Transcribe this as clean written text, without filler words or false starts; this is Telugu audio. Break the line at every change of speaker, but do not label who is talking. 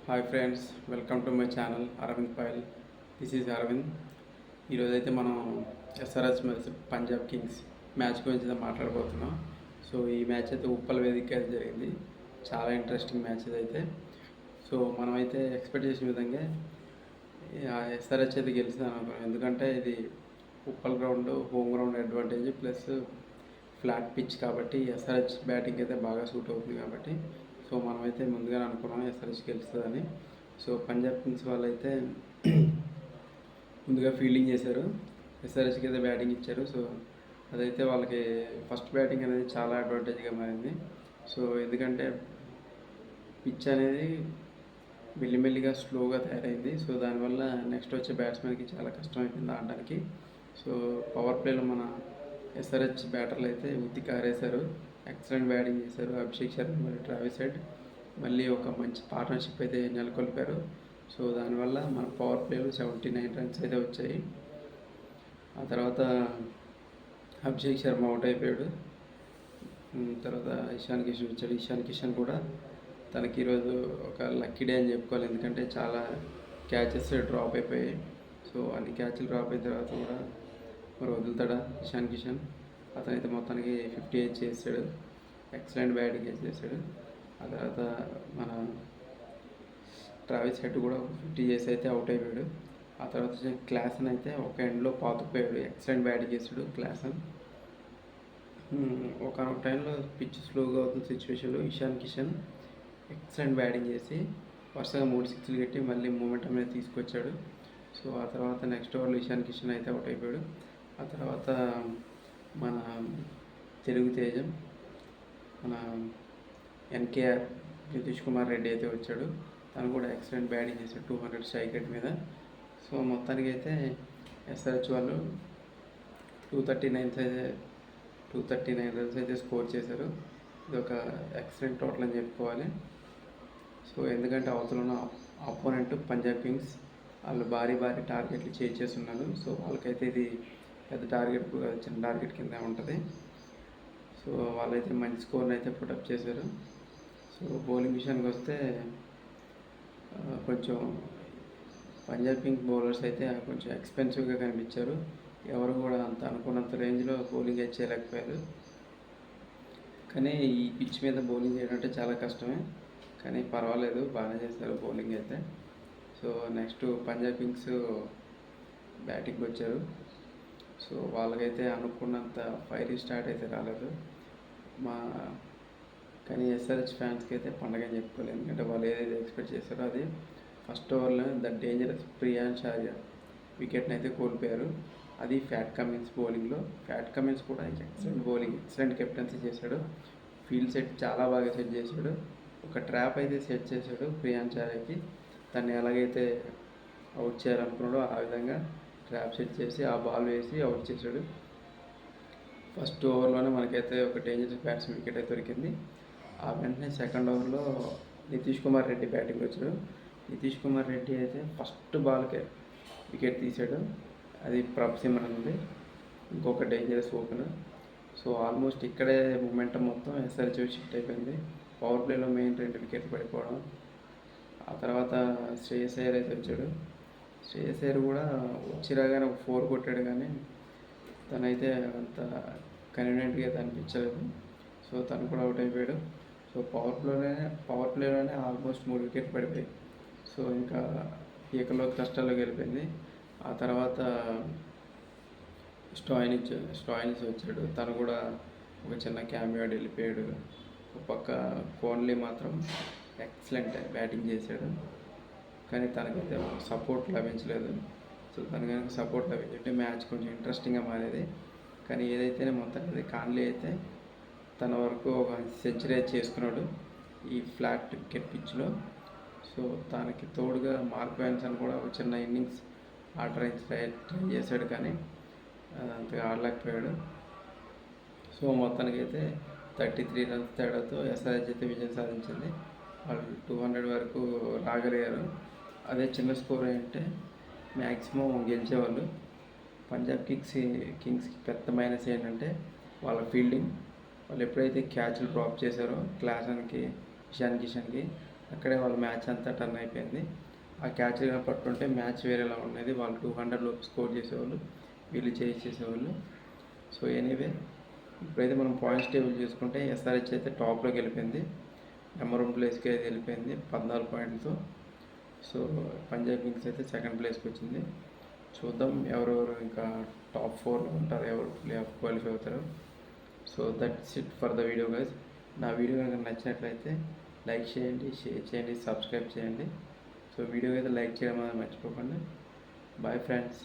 Hi friends, welcome to my channel Aravind పైల్. This is Aravind. ఈరోజైతే మనం SRH match Punjab Kings match గురించి అయితే మాట్లాడబోతున్నాం. సో ఈ మ్యాచ్ అయితే ఉప్పల్ వేదిక అయితే జరిగింది. చాలా ఇంట్రెస్టింగ్ మ్యాచ్ అయితే. సో మనమైతే ఎక్స్పెక్ట్ చేసిన విధంగా ఎస్ఆర్హెచ్ అయితే గెలిచింది అనుకున్నాం. ఎందుకంటే ఇది Uppal ground, home ground advantage plus flat pitch కాబట్టి ఎస్ఆర్హెచ్ బ్యాటింగ్ అయితే బాగా సూట్ అవుతుంది కాబట్టి సో మనమైతే ముందుగానే అనుకున్నాం ఎస్ఆర్హెచ్ గెలుస్తుందని. సో పంజాబ్ కింగ్స్ వాళ్ళు అయితే ముందుగా ఫీల్డింగ్ చేశారు, ఎస్ఆర్హెచ్కి అయితే బ్యాటింగ్ ఇచ్చారు. సో అదైతే వాళ్ళకి ఫస్ట్ బ్యాటింగ్ అనేది చాలా అడ్వాంటేజ్గా మారింది. సో ఎందుకంటే పిచ్ అనేది మెల్లిమెల్లిగా స్లోగా తయారైంది. సో దానివల్ల నెక్స్ట్ వచ్చే బ్యాట్స్మెన్కి చాలా కష్టమైపోయింది ఆడడానికి. సో పవర్ ప్లేలో మన ఎస్ఆర్హెచ్ బ్యాటర్లు అయితే ఉత్తి కారేశారు, ఎక్సలెంట్ బ్యాటింగ్ చేశారు. అభిషేక్ శర్మ మరియు ట్రావిస్ హెడ్ మళ్ళీ ఒక మంచి పార్ట్నర్షిప్ అయితే నెలకొల్పారు. సో దానివల్ల మన పవర్ ప్లేలో 79 రన్స్ అయితే వచ్చాయి. ఆ తర్వాత అభిషేక్ శర్మ అవుట్ అయిపోయాడు. తర్వాత ఇషాన్ కిషన్ వచ్చాడు. ఇషాన్ కిషన్ కూడా తనకి ఈరోజు ఒక లక్కీ డే అని చెప్పుకోవాలి, ఎందుకంటే చాలా క్యాచెస్ డ్రాప్ అయిపోయాయి. సో అన్ని క్యాచ్లు డ్రాప్ అయిన తర్వాత కూడా మరి వదులుతాడా ఇషాన్ కిషన్? అతనైతే మొత్తానికి 58 చేసాడు, ఎక్సలెంట్ బ్యాటింగ్ చేసాడు. ఆ తర్వాత మన ట్రావిస్ హెడ్ కూడా 50 చేసి అయితే అవుట్ అయిపోయాడు. ఆ తర్వాత క్లాసన్ అయితే ఒక ఎండ్లో పాతుకుపోయాడు, ఎక్సలెంట్ బ్యాటింగ్ చేసాడు క్లాసన్. ఒక టైంలో పిచ్ స్లోగా అవుతున్న సిచ్యువేషన్లో ఇషాన్ కిషన్ ఎక్సలెంట్ బ్యాటింగ్ చేసి వరుసగా 3 సిక్స్లు కట్టి మళ్ళీ మూమెంట్ అనేది తీసుకొచ్చాడు. సో ఆ తర్వాత నెక్స్ట్ ఓవర్లో ఇషాన్ కిషన్ అయితే అవుట్ అయిపోయాడు. ఆ తర్వాత మన తెలుగు తేజం, మన ఎన్కేఆర్ నితీష్ కుమార్ రెడ్డి అయితే వచ్చాడు. తను కూడా ఎక్సలెంట్ బ్యాటింగ్ చేశాడు 200 స్ట్రైక్ రేట్ మీద. సో మొత్తానికి అయితే ఎస్ఆర్హెచ్ వాళ్ళు 239 రన్స్ అయితే స్కోర్ చేశారు. ఇది ఒక ఎక్సలెంట్ టోటల్ అని చెప్పుకోవాలి. సో ఎందుకంటే అవతల ఉన్న ఆపోనెంట్ పంజాబ్ కింగ్స్ వాళ్ళు భారీ టార్గెట్లు చేస్తున్నారు. సో వాళ్ళకైతే ఇది పెద్ద టార్గెట్, చిన్న టార్గెట్ కింద ఉంటుంది. సో వాళ్ళైతే మంచి స్కోర్ని అయితే పుటప్ చేశారు. సో బౌలింగ్ విషయానికి వస్తే కొంచెం పంజాబ్ కింగ్స్ బౌలర్స్ అయితే కొంచెం ఎక్స్పెన్సివ్గా కనిపించారు. ఎవరు కూడా అంత అనుకున్నంత రేంజ్లో బౌలింగ్ అయితే చేయలేకపోయారు. కానీ ఈ పిచ్ మీద బౌలింగ్ చేయడం అంటే చాలా కష్టమే, కానీ పర్వాలేదు, బాగానే చేస్తారు బౌలింగ్ అయితే. సో నెక్స్ట్ పంజాబ్ కింగ్స్ బ్యాటింగ్కి వచ్చారు. సో వాళ్ళకైతే అనుకున్నంత ఫైరీ స్టార్ట్ అయితే రాలేదు. కానీ ఎస్ఆర్హెచ్ ఫ్యాన్స్కి అయితే పండగ అని చెప్పుకోలేదు, ఎందుకంటే వాళ్ళు ఏదైతే ఎక్స్పెక్ట్ చేశారో అది ఫస్ట్ ఓవర్లో ద డేంజరస్ ప్రియాన్స్ ఆర్య వికెట్ని అయితే కోల్పోయారు. అది ఫ్యాట్ కమిన్స్ బౌలింగ్లో. ఫ్యాట్ కమిన్స్ కూడా ఎక్సలెంట్ బౌలింగ్, ఎక్సలెంట్ కెప్టెన్సీ చేశాడు. ఫీల్డ్ సెట్ చాలా బాగా సెట్ చేశాడు. ఒక ట్రాప్ అయితే సెట్ చేశాడు ప్రియాన్స్ ఆర్యకి. తను ఎలాగైతే అవుట్ చేయాలనుకున్నాడో ఆ విధంగా ట్రాప్ సెట్ చేసి ఆ బాల్ వేసి అవుట్ చేశాడు. ఫస్ట్ ఓవర్లోనే మనకైతే ఒక డేంజరస్ బ్యాట్స్మెన్ వికెట్ అయితే దొరికింది. ఆ వెంటనే సెకండ్ ఓవర్లో నితీష్ కుమార్ రెడ్డి బ్యాటింగ్ వచ్చాడు. నితీష్ కుమార్ రెడ్డి అయితే ఫస్ట్ బాల్కే వికెట్ తీసాడు. అది ప్రభ్ సిమ్రన్ ఉంది, ఇంకొక డేంజరస్ ఓపెనర్. సో ఆల్మోస్ట్ ఇక్కడే మూమెంటం మొత్తం ఎస్ఆర్హెచ్ షిఫ్ట్ అయిపోయింది. పవర్ ప్లేలో మెయిన్ 2 వికెట్లు పడిపోవడం. ఆ తర్వాత శ్రేయస్ అయ్యర్ అయితే వచ్చాడు. శ్రేయస్ అయ్యర్ కూడా వచ్చిరాగానే ఒక 4 కొట్టాడు, కానీ తనైతే అంత కన్వీనియంట్గా అయితే అనిపించలేదు. సో తను కూడా అవుట్ అయిపోయాడు. సో పవర్ ప్లేలోనే ఆల్మోస్ట్ 3 వికెట్లు పడిపోయాయి. సో ఇంకా పీకలో కష్టాల్లో గెలిపింది. ఆ తర్వాత స్టాయినిస్ వచ్చాడు. తను కూడా ఒక చిన్న క్యామియో వెళ్ళిపోయాడు. ఒక పక్క కోహ్లీ మాత్రం ఎక్సలెంట్ బ్యాటింగ్ చేశాడు, కానీ తనకైతే సపోర్ట్ లభించలేదు. సో తన కనుక సపోర్ట్ లభించుంటే మ్యాచ్ కొంచెం ఇంట్రెస్టింగ్గా మారేది. కానీ ఏదైతేనే మొత్తానికి కోహ్లీ అయితే తన వరకు ఒక సెంచరీ చేసుకున్నాడు ఈ ఫ్లాట్ వికెట్ పిచ్లో. సో దానికి తోడుగా మార్క్ వ్యాన్సన్ కూడా ఒక చిన్న ఇన్నింగ్స్ ట్రై చేశాడు, కానీ అంతగా ఆడలేకపోయాడు. సో మొత్తానికి అయితే 33 రన్స్ తేడాతో ఎస్ఆర్హెచ్ అయితే విజయం సాధించింది. వాళ్ళు 200 వరకు రాగలిగారు. అదే చిన్న స్కోర్ అంటే మ్యాక్సిమం గెలిచేవాళ్ళు. పంజాబ్ కింగ్స్కి పెద్ద మైనస్ ఏంటంటే వాళ్ళ ఫీల్డింగ్. వాళ్ళు ఎప్పుడైతే క్యాచ్లు డ్రాప్ చేశారో క్లాసన్కి, ఇషాన్ కిషన్కి, అక్కడే వాళ్ళ మ్యాచ్ అంతా టర్న్ అయిపోయింది. ఆ క్యాచ్ పట్టుంటే మ్యాచ్ వేరేలా ఉండేది. వాళ్ళు 200 లోపు స్కోర్ చేసేవాళ్ళు, వీళ్ళు చేసేవాళ్ళు. సో ఎనీవే ఇప్పుడైతే మనం పాయింట్స్ టేబుల్ చూసుకుంటే ఎస్ఆర్హెచ్ అయితే టాప్లోకి వెళ్ళిపోయింది. నెంబర్ 1 ప్లేస్కి అయితే వెళ్ళిపోయింది 14 పాయింట్లతో. సో పంజాబ్ కింగ్స్ అయితే సెకండ్ ప్లేస్కి వచ్చింది. చూద్దాం ఎవరెవరు ఇంకా టాప్ 4లో ఉంటారు, ఎవరు ప్లే ఆఫ్ క్వాలిఫై అవుతారు. So that's it for the video guys. నా వీడియో కనుక నచ్చినట్లయితే లైక్ చేయండి, షేర్ చేయండి, సబ్స్క్రైబ్ చేయండి. సో వీడియో అయితే లైక్ చేయడం అనేది మర్చిపోకండి. Bye friends.